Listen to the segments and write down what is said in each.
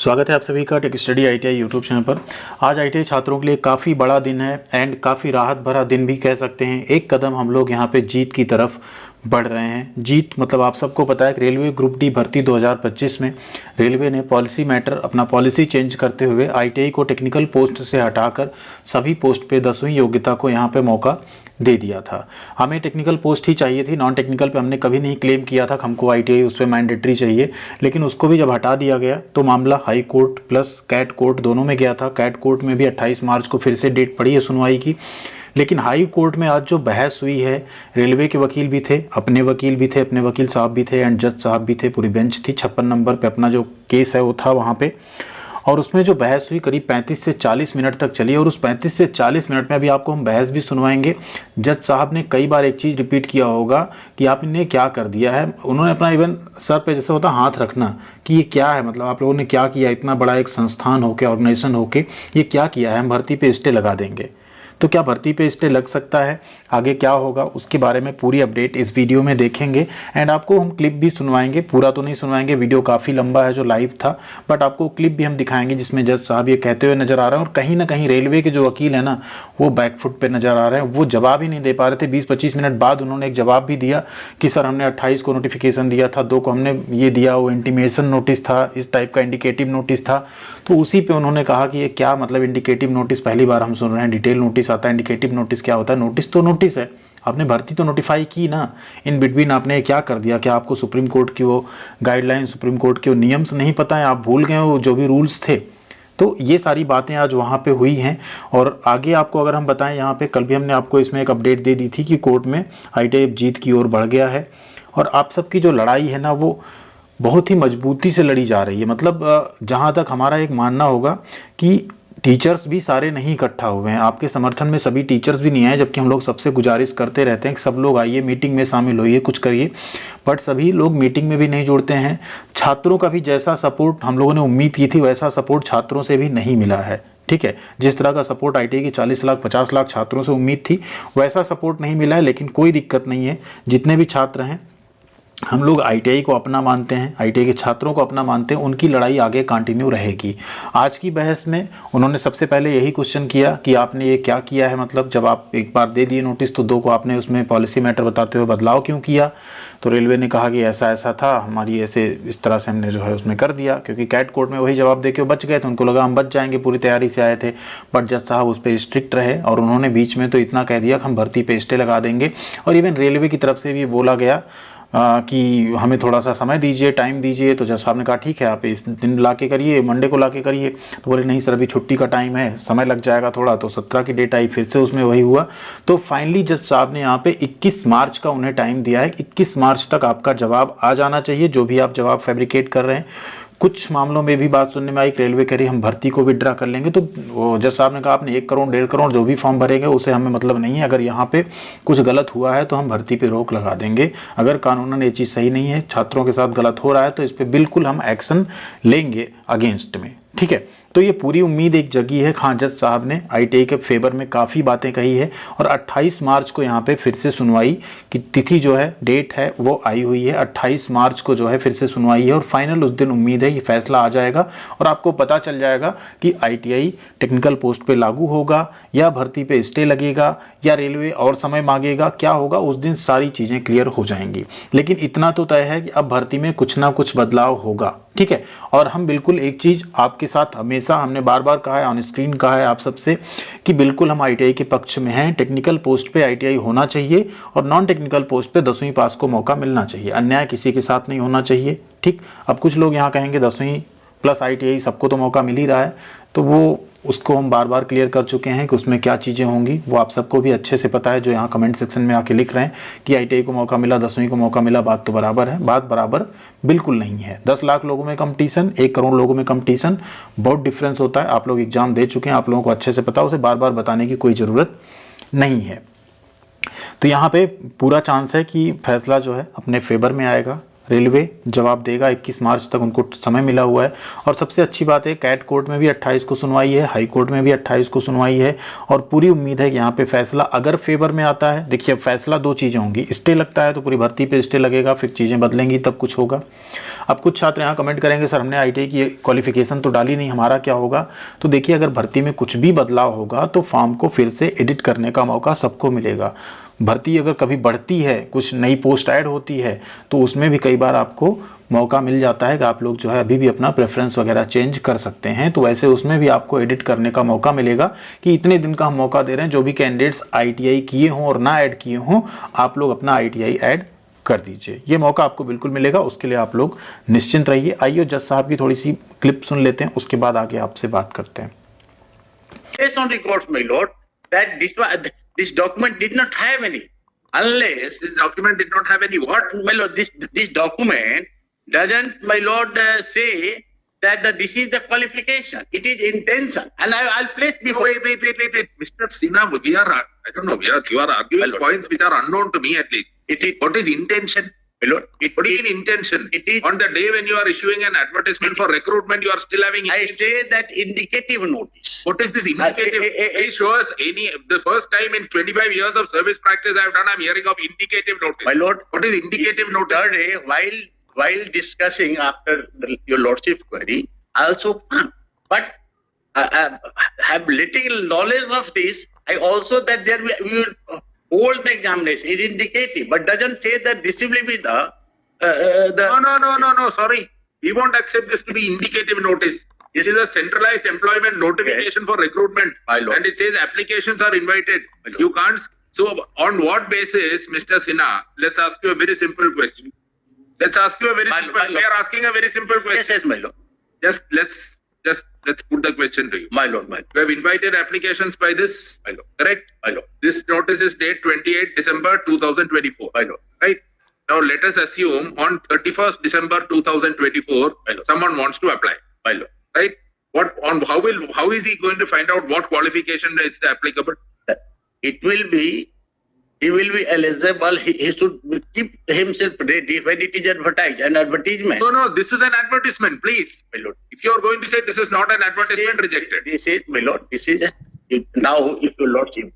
स्वागत है आप सभी का tech study ITI YouTube channel पर। आज आईटीआई छात्रों के लिए काफ़ी बड़ा दिन है एंड काफ़ी राहत भरा दिन भी कह सकते हैं। एक कदम हम लोग यहाँ पे जीत की तरफ बढ़ रहे हैं। जीत मतलब आप सबको पता है कि रेलवे ग्रुप डी भर्ती 2025 में रेलवे ने पॉलिसी मैटर अपना पॉलिसी चेंज करते हुए आईटीआई को टेक्निकल पोस्ट से हटाकर सभी पोस्ट पे 10वीं योग्यता को यहाँ पे मौका दे दिया था। हमें टेक्निकल पोस्ट ही चाहिए थी, नॉन टेक्निकल पे हमने कभी नहीं क्लेम किया था कि हमको आईटीआई उस पर मैंडेटरी चाहिए, लेकिन उसको भी जब हटा दिया गया तो मामला high court plus CAT court दोनों में गया था। कैट कोर्ट में भी 28 मार्च को फिर से डेट पड़ी है सुनवाई की, लेकिन हाई कोर्ट में आज जो बहस हुई है, रेलवे के वकील भी थे, अपने वकील भी थे, अपने वकील साहब भी थे एंड जज साहब भी थे, पूरी बेंच थी। 56 नंबर पे अपना जो केस है वो था वहाँ पे, और उसमें जो बहस हुई करीब 35 से 40 मिनट तक चली। और उस 35 से 40 मिनट में अभी आपको हम बहस भी सुनवाएंगे। जज साहब ने कई बार एक चीज़ रिपीट किया होगा कि आपने क्या कर दिया है। उन्होंने अपना इवन सर पे जैसे होता हाथ रखना कि ये क्या है, मतलब आप लोगों ने क्या किया, इतना बड़ा एक संस्थान होके, ऑर्गेनाइजेशन होके ये क्या किया है, हम भर्ती पे स्टे लगा देंगे। तो क्या भर्ती पे स्टे लग सकता है, आगे क्या होगा उसके बारे में पूरी अपडेट इस वीडियो में देखेंगे एंड आपको हम क्लिप भी सुनवाएंगे। पूरा तो नहीं सुनवाएंगे, वीडियो काफ़ी लंबा है जो लाइव था, बट आपको क्लिप भी हम दिखाएंगे जिसमें जज साहब ये कहते हुए नजर आ रहे हैं और कहीं ना कहीं रेलवे के जो वकील है ना वो बैकफुट पे नजर आ रहे हैं। वो जवाब ही नहीं दे पा रहे थे। 20-25 मिनट बाद उन्होंने एक जवाब भी दिया कि सर हमने 28 को नोटिफिकेशन दिया था, 2 को हमने ये दिया, वो इंटीमेशन नोटिस था, इस टाइप का इंडिकेटिव नोटिस था। तो उसी पे उन्होंने कहा कि ये क्या मतलब इंडिकेटिव नोटिस, पहली बार हम सुन रहे हैं। डिटेल नोटिस आता है, इंडिकेटिव नोटिस क्या होता है? नोटिस तो नोटिस है, आपने भर्ती तो नोटिफाई की ना, इन बिटवीन आपने क्या कर दिया? क्या आपको सुप्रीम कोर्ट की वो गाइडलाइन, सुप्रीम कोर्ट के वो नियम्स नहीं पता है? आप भूल गए हो जो भी रूल्स थे? तो ये सारी बातें आज वहाँ पे हुई हैं। और आगे आपको अगर हम बताएं, यहाँ पे कल भी हमने आपको इसमें एक अपडेट दे दी थी कि कोर्ट में आईटीआई जीत की ओर बढ़ गया है और आप सबकी जो लड़ाई है ना वो बहुत ही मजबूती से लड़ी जा रही है। मतलब जहाँ तक हमारा एक मानना होगा कि टीचर्स भी सारे नहीं इकट्ठा हुए हैं, आपके समर्थन में सभी टीचर्स भी नहीं आए, जबकि हम लोग सबसे गुजारिश करते रहते हैं कि सब लोग आइए, मीटिंग में शामिल होइए, कुछ करिए, बट सभी लोग मीटिंग में भी नहीं जुड़ते हैं। छात्रों का भी जैसा सपोर्ट हम लोगों ने उम्मीद की थी वैसा सपोर्ट छात्रों से भी नहीं मिला है। ठीक है, जिस तरह का सपोर्ट आईटीआई के 40 लाख 50 लाख छात्रों से उम्मीद थी वैसा सपोर्ट नहीं मिला है, लेकिन कोई दिक्कत नहीं है। जितने भी छात्र हैं हम लोग आईटीआई को अपना मानते हैं, आईटीआई के छात्रों को अपना मानते हैं, उनकी लड़ाई आगे कंटिन्यू रहेगी। आज की बहस में उन्होंने सबसे पहले यही क्वेश्चन किया कि आपने ये क्या किया है, मतलब जब आप एक बार दे दिए नोटिस तो 2 को आपने उसमें पॉलिसी मैटर बताते हुए बदलाव क्यों किया? तो रेलवे ने कहा कि ऐसा ऐसा था, हमारी ऐसे इस तरह से हमने जो है उसमें कर दिया, क्योंकि कैट कोर्ट में वही जवाब दे के वो बच गए थे। उनको लगा हम बच जाएंगे, पूरी तैयारी से आए थे, बट जज साहब उस पर स्ट्रिक्ट रहे और उन्होंने बीच में तो इतना कह दिया कि हम भर्ती पे स्टे लगा देंगे। और इवन रेलवे की तरफ से भी बोला गया कि हमें थोड़ा सा समय दीजिए, टाइम दीजिए। तो जज साहब ने कहा ठीक है आप इस दिन ला के करिए, मंडे को ला के करिए। तो बोले नहीं सर अभी छुट्टी का टाइम है, समय लग जाएगा थोड़ा। तो 17 की डेट आई, फिर से उसमें वही हुआ। तो फाइनली जज साहब ने यहाँ पे 21 मार्च का उन्हें टाइम दिया है। 21 मार्च तक आपका जवाब आ जाना चाहिए, जो भी आप जवाब फैब्रिकेट कर रहे हैं। कुछ मामलों में भी बात सुनने में आई, रेलवे कह रही हम भर्ती को विड्रा कर लेंगे। तो जज साहब ने कहा आपने 1 करोड़ 1.5 करोड़ जो भी फॉर्म भरेंगे उसे हमें मतलब नहीं है, अगर यहाँ पे कुछ गलत हुआ है तो हम भर्ती पे रोक लगा देंगे। अगर कानूनन ये चीज़ सही नहीं है, छात्रों के साथ गलत हो रहा है, तो इस पर बिल्कुल हम एक्शन लेंगे अगेंस्ट में। ठीक है, तो ये पूरी उम्मीद एक जगी है। हाँ, जज साहब ने आईटीआई के फेवर में काफ़ी बातें कही है और 28 मार्च को यहाँ पे फिर से सुनवाई की तिथि जो है, डेट है वो आई हुई है। 28 मार्च को जो है फिर से सुनवाई है और फाइनल उस दिन उम्मीद है कि फैसला आ जाएगा और आपको पता चल जाएगा कि आईटीआई टेक्निकल पोस्ट पे लागू होगा या भर्ती पे स्टे लगेगा या रेलवे और समय मांगेगा, क्या होगा उस दिन सारी चीज़ें क्लियर हो जाएंगी। लेकिन इतना तो तय है कि अब भर्ती में कुछ ना कुछ बदलाव होगा। ठीक है, और हम बिल्कुल एक चीज़ आपके साथ हमेशा हमने बार बार कहा है, ऑन स्क्रीन कहा है आप सबसे कि बिल्कुल हम आईटीआई के पक्ष में हैं। टेक्निकल पोस्ट पे आईटीआई होना चाहिए और नॉन टेक्निकल पोस्ट पे 10वीं पास को मौका मिलना चाहिए। अन्याय किसी के साथ नहीं होना चाहिए। ठीक, अब कुछ लोग यहाँ कहेंगे 10वीं प्लस आईटीआई सबको तो मौका मिल ही रहा है, तो वो उसको हम बार बार क्लियर कर चुके हैं कि उसमें क्या चीज़ें होंगी, वो आप सबको भी अच्छे से पता है जो यहाँ कमेंट सेक्शन में आके लिख रहे हैं कि आईटीआई को मौका मिला, 10वीं को मौका मिला। बात तो बराबर है, बात बराबर बिल्कुल नहीं है। 10 लाख लोगों में कंपटीशन, 1 करोड़ लोगों में कंपटीशन, बहुत डिफरेंस होता है। आप लोग एग्जाम दे चुके हैं, आप लोगों को अच्छे से पता है, उसे बार बार बताने की कोई ज़रूरत नहीं है। तो यहाँ पे पूरा चांस है कि फैसला जो है अपने फेवर में आएगा। रेलवे जवाब देगा, 21 मार्च तक उनको समय मिला हुआ है। और सबसे अच्छी बात है कैट कोर्ट में भी 28 को सुनवाई है, हाई कोर्ट में भी 28 को सुनवाई है और पूरी उम्मीद है कि यहाँ पे फैसला अगर फेवर में आता है। देखिए अब फैसला 2 चीज़ें होंगी, स्टे लगता है तो पूरी भर्ती पे स्टे लगेगा, फिर चीज़ें बदलेंगी तब कुछ होगा। अब कुछ छात्र यहाँ कमेंट करेंगे सर हमने ITI की क्वालिफिकेशन तो डाली नहीं, हमारा क्या होगा? तो देखिए अगर भर्ती में कुछ भी बदलाव होगा तो फॉर्म को फिर से एडिट करने का मौका सबको मिलेगा। भर्ती अगर कभी बढ़ती है, कुछ नई पोस्ट ऐड होती है तो उसमें भी कई बार आपको मौका मिल जाता है कि आप लोग जो है अभी भी अपना प्रेफरेंस वगैरह चेंज कर सकते हैं। तो वैसे उसमें भी आपको एडिट करने का मौका मिलेगा कि इतने दिन का हम मौका दे रहे हैं, जो भी कैंडिडेट्स ITI किए हों और ना ऐड किए हों आप लोग अपना ITI ऐड कर दीजिए। ये मौका आपको बिल्कुल मिलेगा, उसके लिए आप लोग निश्चिंत रहिए। आइए जज साहब की थोड़ी सी क्लिप सुन लेते हैं, उसके बाद आगे आपसे बात करते हैं। Based on records, my lord, that this document did not have any, unless this document did not have any what, my lord, this document doesn't, my lord, say that this is the qualification. It is intention, and I'll place before. Wait, Mr. Sinha, I don't know, you are arguing points which are unknown to me at least. It is. What is intention? My lord, What do you mean intention? It is. On the day when you are issuing an advertisement for recruitment, you are still having. I say that indicative notice. What is this indicative? Please show us the first time in 25 years of service practice I have done, I'm hearing of indicative notice. My lord, what is indicative notice? Third day, while discussing after your lordship query, I also found, but I have little knowledge of this. I also that there we will hold the examination is indicative, but doesn't say that this will be the No, sorry. We won't accept this to be indicative notice. This is a centralized employment notification for recruitment. And it says applications are invited. You can't. So on what basis, Mr. Sinha, let's ask you a very simple question. Let's ask you a very simple. We are asking a very simple question. Yes, my lord. Just let's put the question to you. My lord. We have invited applications by this. My lord. Correct? My lord. This notice is date 28 December 2024. My lord. Right? Now let us assume on 31st December 2024, someone wants to apply. My lord. Right? How is he going to find out what qualification is applicable? He will be eligible. He should keep himself ready when it is advertised. An advertisement. No, this is an advertisement, please. My lord. If you are going to say this is not an advertisement, rejected. This is, my lord, this is, now if your lordship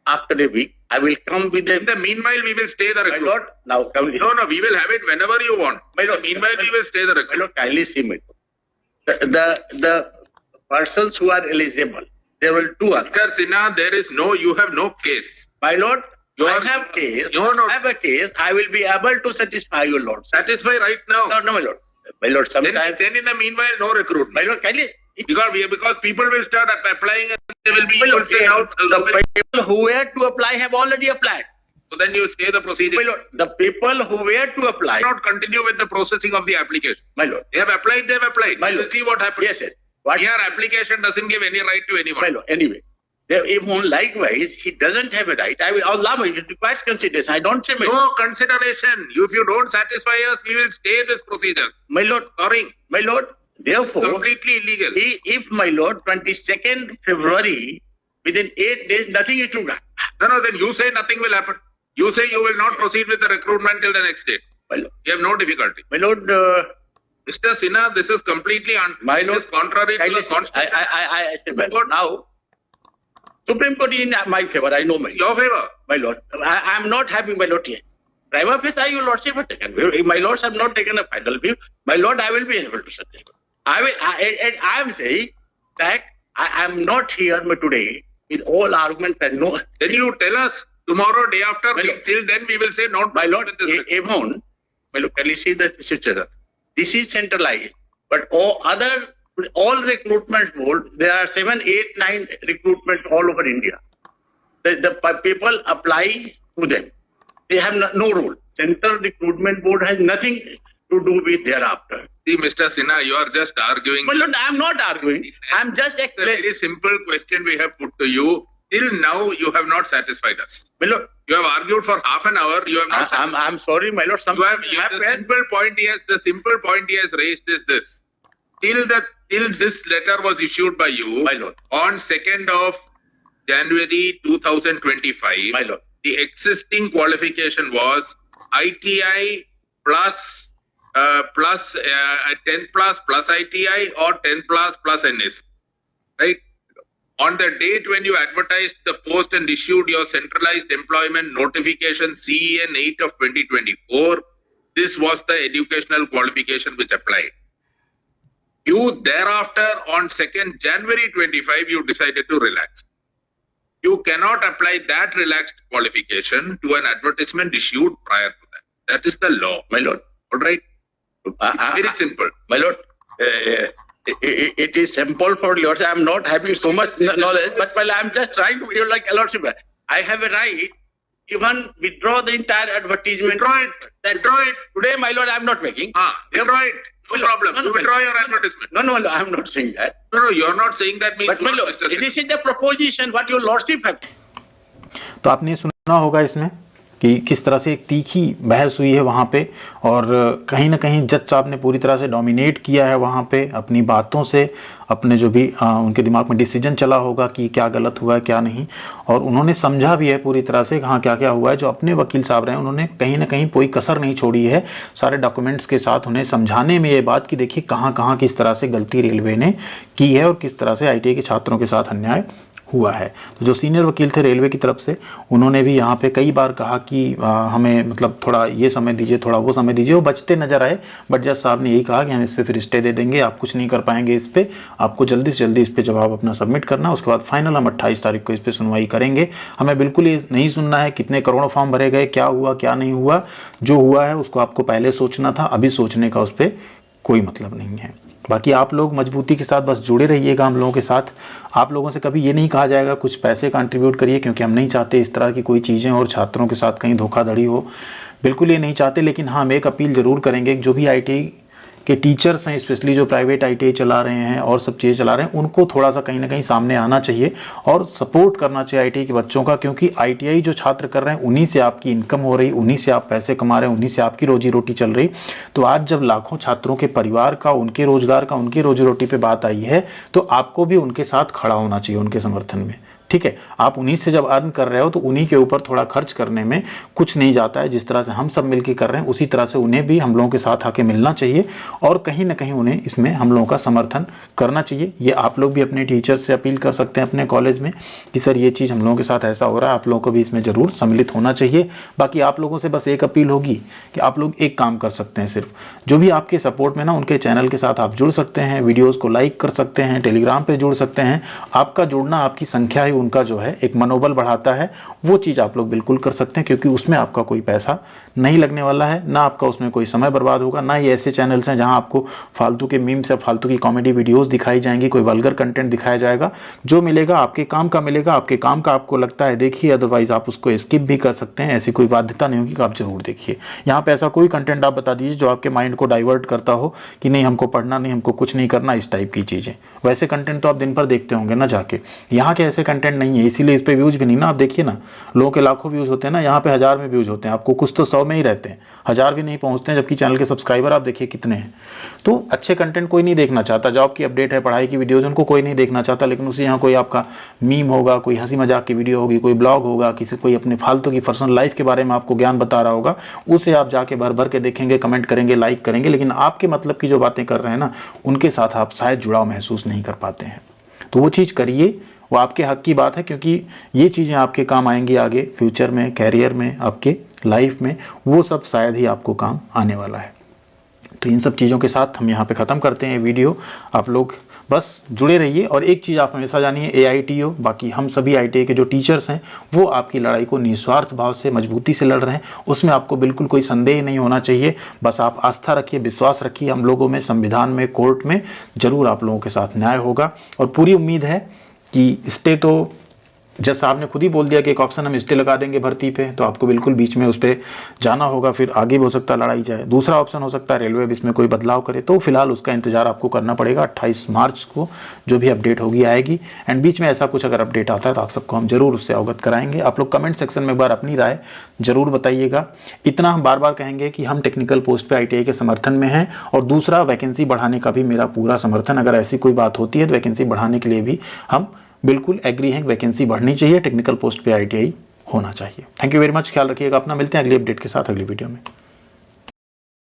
after a week, I will come with them. In the meanwhile, we will stay the My recruit. lord, now, No, we will have it whenever you want. My lord, Meanwhile, we will stay the my recruit. lord, kindly see me. The persons who are eligible, there were two others. Mr. Sinha, you have no case. My lord, You I are- have case. No, no. I have a case. I will be able to satisfy your lord. Satisfy right now. No, my lord. My lord, Then sometimes. in the meanwhile, no recruitment. My lord, kindly. Because people will start applying and they will be My lord, sent out. the people who were to apply have already applied. So then you stay the procedure. My lord, the people who were to apply. Not continue with the processing of the application. My lord. They have applied. My We'll lord. see what happens. Yes. What? Here, application doesn't give any right to anyone. My lord, anyway. Even likewise, he doesn't have a right. I will allow it. It requires consideration. I don't say, my lord. No consideration. If you don't satisfy us, we will stay this procedure. My lord, Sorry. my lord, therefore, Completely illegal. if my lord, 22nd February, within 8 days, nothing is to go. No, then you say nothing will happen. You say you will not proceed with the recruitment till the next date. My lord, You have no difficulty. my lord, Mr. Sinha, this is completely My lord, it is contrary to the constitution. I say, my Court. lord, now, Supreme Court is in my favor. I know, my lord. Your favor. My lord, I am not having my lord here. Prima facie, your lordship has taken. My lords have not taken a final view. My lord, I will be able to satisfy. I am saying that I am not here today with all arguments and no. Then you tell us tomorrow, day after. My lord. Till then, we will say not. My lord, with this record. even, my lord, can you see the situation? This is centralized, but all recruitment board, there are 7, 8, 9 recruitments all over India. The people apply to them. They have no role. Central recruitment board has nothing to do with thereafter. See, Mr. Sinha, you are just arguing. But I am not arguing. I am just It's a explaining. very simple question we have put to you. Till now, you have not satisfied us. My lord, You have argued for half an hour. You have not. I'm sorry, my lord. You have the simple point he has raised is this. Till this letter was issued by you, My lord. on 2nd of January 2025, My lord. the existing qualification was ITI plus 10 plus ITI or 10 plus NS, right? On the date when you advertised the post and issued your centralized employment notification CEN 8 of 2024, this was the educational qualification which applied. You thereafter on 2nd January 25, you decided to relax. You cannot apply that relaxed qualification to an advertisement issued prior to that. That is the law. My lord. All right? Very simple. My lord, it is simple for yours. I am not having so much knowledge, but while I am just trying to, you're like a lordship. I have a right, even withdraw the entire advertisement. Withdraw it. Withdraw it. Today, my lord, I am not making. Withdraw it. No problem. You withdraw your advertisement. No, I am not saying that. No, you're not saying that means. But my lord, this is the proposition what your lordship have. तो आपने सुना होगा इसमें कि किस तरह से एक तीखी बहस हुई है वहाँ पे, और कहीं ना कहीं जज साहब ने पूरी तरह से डोमिनेट किया है वहाँ पे अपनी बातों से, अपने जो भी उनके दिमाग में डिसीजन चला होगा कि क्या गलत हुआ है क्या नहीं, और उन्होंने समझा भी है पूरी तरह से हाँ क्या क्या हुआ है। जो अपने वकील साहब रहे उन्होंने कहीं ना कहीं कोई कसर नहीं छोड़ी है, सारे डॉक्यूमेंट्स के साथ उन्हें समझाने में ये बात कि देखिए कहाँ कहाँ किस तरह से गलती रेलवे ने की है और किस तरह से ITI के छात्रों के साथ अन्याय हुआ है। तो जो सीनियर वकील थे रेलवे की तरफ से, उन्होंने भी यहाँ पे कई बार कहा कि हमें मतलब थोड़ा ये समय दीजिए, थोड़ा वो समय दीजिए। वो बचते नजर आए, बट जज साहब ने यही कहा कि हम इस पर फिर स्टे दे देंगे, आप कुछ नहीं कर पाएंगे इस पर, आपको जल्दी से जल्दी इस पर जवाब अपना सबमिट करना, उसके बाद फाइनल हम 28 तारीख को इस पर सुनवाई करेंगे। हमें बिल्कुल ये नहीं सुनना है कितने करोड़ों फॉर्म भरे गए, क्या हुआ क्या नहीं हुआ। जो हुआ है उसको आपको पहले सोचना था, अभी सोचने का उस पर कोई मतलब नहीं है। बाकी आप लोग मजबूती के साथ बस जुड़े रहिएगा हम लोगों के साथ। आप लोगों से कभी ये नहीं कहा जाएगा कुछ पैसे कंट्रीब्यूट करिए, क्योंकि हम नहीं चाहते इस तरह की कोई चीज़ें और छात्रों के साथ कहीं धोखाधड़ी हो, बिल्कुल ये नहीं चाहते। लेकिन हाँ, हम एक अपील ज़रूर करेंगे, जो भी ITI के टीचर्स हैं, स्पेशली जो प्राइवेट ITI चला रहे हैं और सब चीज़ें चला रहे हैं, उनको थोड़ा सा कहीं ना कहीं सामने आना चाहिए और सपोर्ट करना चाहिए ITI के बच्चों का, क्योंकि ITI जो छात्र कर रहे हैं उन्हीं से आपकी इनकम हो रही, उन्हीं से आप पैसे कमा रहे हैं, उन्हीं से आपकी रोजी रोटी चल रही। तो आज जब लाखों छात्रों के परिवार का, उनके रोजगार का, उनकी रोजी रोटी पर बात आई है, तो आपको भी उनके साथ खड़ा होना चाहिए, उनके समर्थन में। ठीक है, आप उन्हीं से जब अर्न कर रहे हो तो उन्हीं के ऊपर थोड़ा खर्च करने में कुछ नहीं जाता है। जिस तरह से हम सब मिलके कर रहे हैं उसी तरह से उन्हें भी हम लोगों के साथ आके मिलना चाहिए और कहीं ना कहीं उन्हें इसमें हम लोगों का समर्थन करना चाहिए। ये आप लोग भी अपने टीचर्स से अपील कर सकते हैं अपने कॉलेज में कि सर ये चीज़ हम लोगों के साथ ऐसा हो रहा है, आप लोगों को भी इसमें ज़रूर सम्मिलित होना चाहिए। बाकी आप लोगों से बस एक अपील होगी कि आप लोग एक काम कर सकते हैं, सिर्फ जो भी आपके सपोर्ट में ना, उनके चैनल के साथ आप जुड़ सकते हैं, वीडियोज़ को लाइक कर सकते हैं, टेलीग्राम पर जुड़ सकते हैं। आपका जुड़ना, आपकी संख्या ही उनका जो है एक मनोबल बढ़ाता है। वो चीज़ आप लोग बिल्कुल कर सकते हैं, क्योंकि उसमें आपका कोई पैसा नहीं लगने वाला है, ना आपका उसमें कोई समय बर्बाद होगा, ना ये ऐसे चैनल्स हैं जहां आपको फालतू के मीम्स या फालतू की कॉमेडी वीडियोस दिखाई जाएंगी, कोई वल्गर कंटेंट दिखाया जाएगा। जो मिलेगा आपके काम का मिलेगा, आपके काम का आपको लगता है देखिए, अदरवाइज आप उसको स्किप भी कर सकते हैं। ऐसी कोई बाध्यता नहीं होगी कि आप जरूर देखिए। यहाँ पे ऐसा कोई कंटेंट आप बता दीजिए जो आपके माइंड को डाइवर्ट करता हो कि नहीं हमको पढ़ना नहीं, हमको कुछ नहीं करना, इस टाइप की चीज़ें। वैसे कंटेंट तो आप दिन भर देखते होंगे ना जाके, यहाँ के ऐसे कंटेंट नहीं है, इसीलिए इस पर व्यूज भी नहीं ना। आप देखिए ना, लोगों के लाखों व्यूज होते हैं ना, यहाँ पे 1000 में व्यूज होते हैं, आपको कुछ तो 100 में ही रहते हैं, 1000 भी नहीं पहुंचते हैं। जबकि चैनल के सब्सक्राइबर आप देखिए कितने हैं। तो अच्छे कंटेंट कोई नहीं देखना चाहता, जॉब की अपडेट है, पढ़ाई की वीडियोज, उनको कोई नहीं देखना चाहता। लेकिन उसी यहाँ कोई आपका मीम होगा, कोई हंसी मजाक की वीडियो होगी, कोई ब्लॉग होगा, किसी कोई अपने फालतू की पर्सनल लाइफ के बारे में आपको ज्ञान बता रहा होगा, उसे आप जाके भर भर के देखेंगे, कमेंट करेंगे, लाइक करेंगे। लेकिन आपके मतलब की जो बातें कर रहे हैं ना, उनके साथ आप शायद जुड़ाव महसूस नहीं कर पाते हैं। तो वो चीज़ करिए, वो आपके हक की बात है, क्योंकि ये चीज़ें आपके काम आएंगी आगे फ्यूचर में, कैरियर में, आपके लाइफ में, वो सब शायद ही आपको काम आने वाला है। तो इन सब चीज़ों के साथ हम यहाँ पे ख़त्म करते हैं वीडियो। आप लोग बस जुड़े रहिए और एक चीज़ आप हमेशा जानिए, AITO बाकी हम सभी ITI के जो टीचर्स हैं वो आपकी लड़ाई को निस्वार्थ भाव से मजबूती से लड़ रहे हैं, उसमें आपको बिल्कुल कोई संदेह नहीं होना चाहिए। बस आप आस्था रखिए, विश्वास रखिए हम लोगों में, संविधान में, कोर्ट में, ज़रूर आप लोगों के साथ न्याय होगा। और पूरी उम्मीद है कि स्टे तो जज साहब ने खुद ही बोल दिया कि एक ऑप्शन हम स्टे लगा देंगे भर्ती पे, तो आपको बिल्कुल बीच में उस पर जाना होगा, फिर आगे भी हो सकता है लड़ाई जाए। दूसरा ऑप्शन हो सकता है रेलवे इसमें कोई बदलाव करे, तो फिलहाल उसका इंतजार आपको करना पड़ेगा। 28 मार्च को जो भी अपडेट होगी आएगी, एंड बीच में ऐसा कुछ अगर अपडेट आता है तो आप सबको हम जरूर उससे अवगत कराएंगे। आप लोग कमेंट सेक्शन में एक बार अपनी राय जरूर बताइएगा। इतना हम बार बार कहेंगे कि हम टेक्निकल पोस्ट पे ITI के समर्थन में हैं, और दूसरा वैकेंसी बढ़ाने का भी मेरा पूरा समर्थन। अगर ऐसी कोई बात होती है तो वैकेंसी बढ़ाने के लिए भी हम बिल्कुल एग्री हैं, वैकेंसी बढ़नी चाहिए, टेक्निकल पोस्ट पे ITI होना चाहिए। थैंक यू वेरी मच, ख्याल रखिएगा अपना, मिलते हैं अगली अपडेट के साथ अगली वीडियो में।